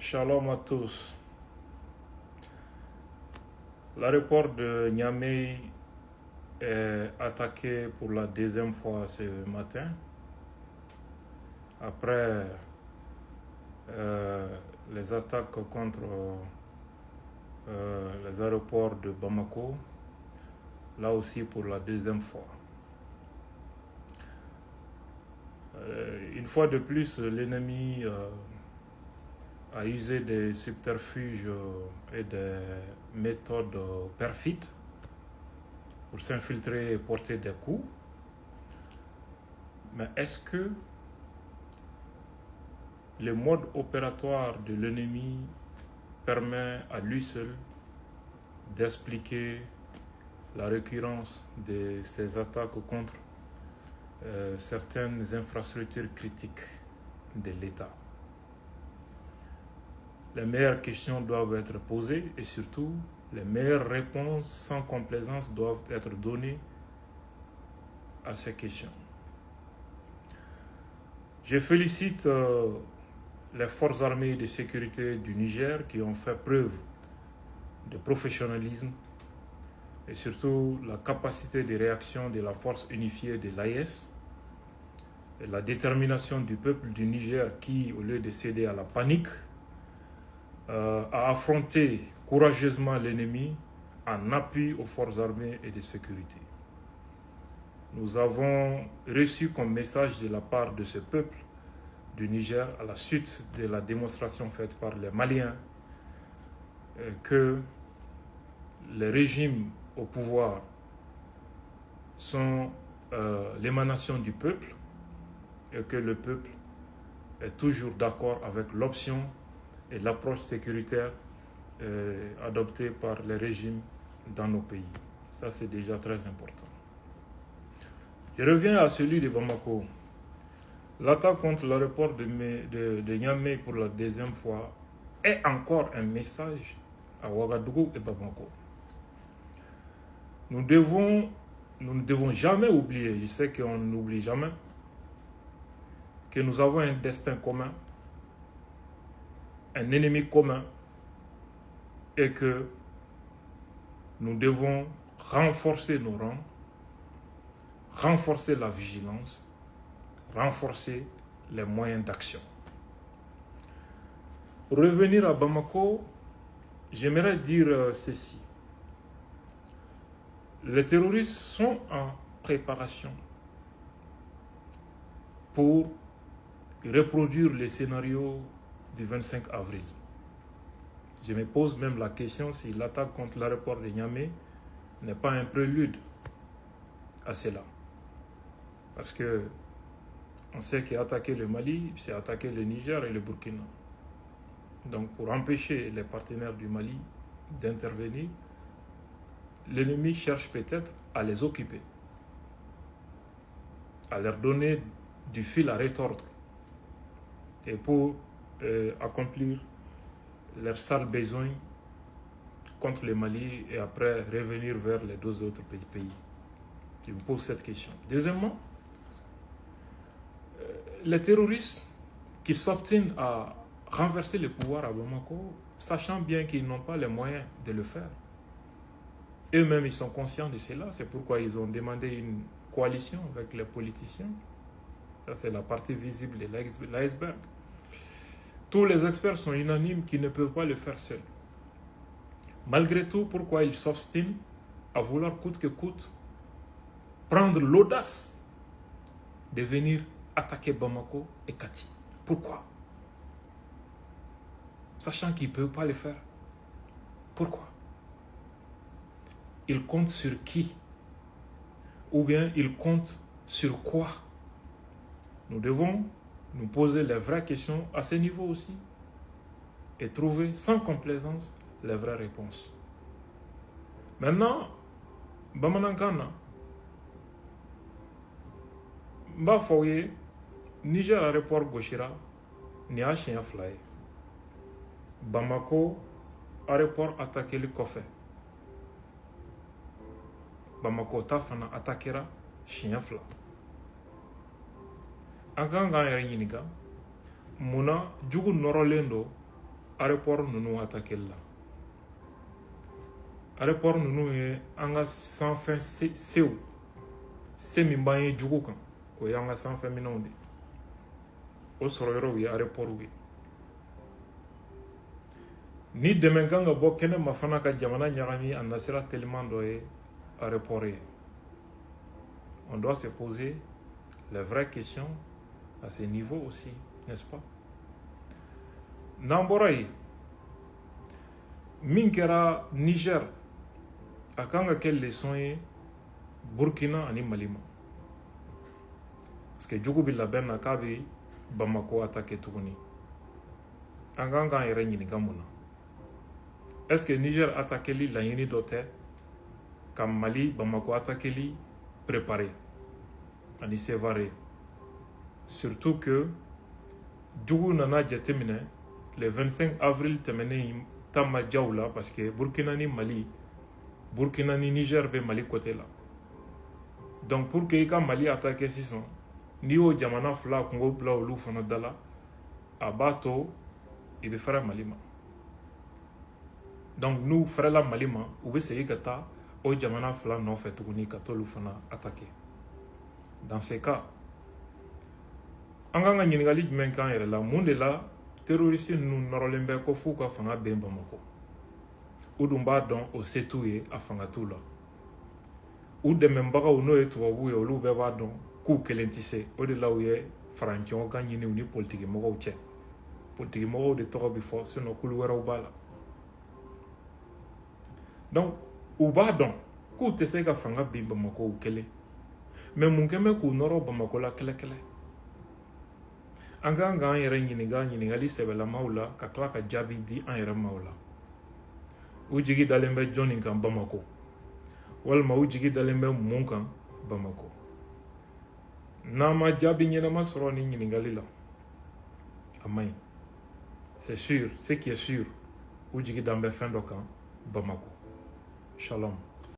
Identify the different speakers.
Speaker 1: Shalom à tous. L'aéroport de Niamey est attaqué pour la deuxième fois ce matin. Après les attaques contre les aéroports de Bamako, là aussi pour la deuxième fois. Une fois de plus, l'ennemi a usé des subterfuges et des méthodes perfides pour s'infiltrer et porter des coups. Mais est-ce que le mode opératoire de l'ennemi permet à lui seul d'expliquer la récurrence de ces attaques contre certaines infrastructures critiques de l'État? Les meilleures questions doivent être posées et surtout, les meilleures réponses sans complaisance doivent être données à ces questions. Je félicite les forces armées de sécurité du Niger qui ont fait preuve de professionnalisme et surtout la capacité de réaction de la force unifiée de l'AES et la détermination du peuple du Niger qui, au lieu de céder à la panique, a affronté courageusement l'ennemi en appui aux forces armées et de sécurité. Nous avons reçu comme message de la part de ce peuple du Niger, à la suite de la démonstration faite par les Maliens, que les régimes au pouvoir sont l'émanation du peuple et que le peuple est toujours d'accord avec l'option et l'approche sécuritaire adoptée par les régimes dans nos pays. Ça, c'est déjà très important. Je reviens à celui de Bamako. L'attaque contre l'aéroport de Niamey pour la deuxième fois est encore un message à Ouagadougou et Bamako. Nous ne devons jamais oublier, je sais qu'on n'oublie jamais, que nous avons un destin commun, un ennemi commun, et que nous devons renforcer nos rangs, renforcer la vigilance, renforcer les moyens d'action. Pour revenir à Bamako, j'aimerais dire ceci. Les terroristes sont en préparation pour reproduire les scénarios du 25 avril. Je me pose même la question si l'attaque contre l'aéroport de Niamey n'est pas un prélude à cela. Parce que on sait qu'attaquer le Mali, c'est attaquer le Niger et le Burkina. Donc pour empêcher les partenaires du Mali d'intervenir, l'ennemi cherche peut-être à les occuper, à leur donner du fil à retordre et pour accomplir leurs sales besoins contre le Mali et après revenir vers les deux autres pays. Je me pose cette question. Deuxièmement, les terroristes qui s'obstinent à renverser le pouvoir à Bamako, sachant bien qu'ils n'ont pas les moyens de le faire. Eux-mêmes, ils sont conscients de cela. C'est pourquoi ils ont demandé une coalition avec les politiciens. Ça, c'est la partie visible de l'iceberg. Tous les experts sont unanimes qu'ils ne peuvent pas le faire seuls. Malgré tout, pourquoi ils s'obstinent à vouloir coûte que coûte prendre l'audace de venir attaquer Bamako et Kati? Pourquoi? Sachant qu'ils ne peuvent pas le faire. Pourquoi? Ils comptent sur qui? Ou bien ils comptent sur quoi? Nous devons nous poser les vraies questions à ce niveau aussi et trouver sans complaisance les vraies réponses. Maintenant, Bamanankana, Bafoye, Niger aéroport Goshira, ni a chien fly. Bamako, aéroport attaqué le Kofé. Bamako tafana attaquera chien fly. An kan k'an yɛrɛ ɲininka mun na jugu nɔrɔlen don aéroport nous attaqué là. Aéroport nous est en sans fin c'est min baye jugo kan o yanga sans fin minonde o soro yoro wi aéroport wi ni demain ganga bo kene ma fana ka jamana nyagami en nasira tellement doye aéroport. On doit se poser les vraies questions à ce niveau aussi, n'est-ce pas? Namboraï, Minkera, Niger, à quand quelle leçon est Burkina ani Malima? Parce que Djougou Bila Ben Nakabi, Bamako attaqué Tourni. Anganga et Reni Gamona. Est-ce que Niger attaqué li la yini doté? Comme Mali, Bamako attaqué li préparé. Ani sévaré. Surtout que Djougou Nana Djetemine, le 25 avril, temene Tama Djaoula, parce que Burkina ni Mali, Burkina ni Niger be Mali côté là. Donc pour que Mali attaque 600, ni au Djamana Fla, Congo Bla ou Loufana Dala, à Bato, il fera Malima. Donc nous, frère la Malima, ou bien c'est que au Djamana Fla non fait tourner Kato Loufana attaqué. Dans ces cas, anganga nyingali jmenkan yere la monde la terroriste nous norolembe ko fuka fanga bemba mako udumba don o setouye afanga tula ou de membaga uno etu wabu yo lu be ba don ku kelentise o de la uye franchon ganyi ni politique mo che politique mo de toro bi fo sino kulu wero bala. Donc ou ba don ku tese ka fanga bemba mako kele mais mun keme ku noro bamako la kele Anganga yere nyinigali sebela maula ka tla ka jabi di an yere maula ujigi dalembe jonin kan Bamako walma ujigi dalembe mun kan Bamako nama jabi nyinama soro ni nyinigali la amay c'est sûr ce qui est sûr ujigi dambe fin do kan Bamako. Shalom.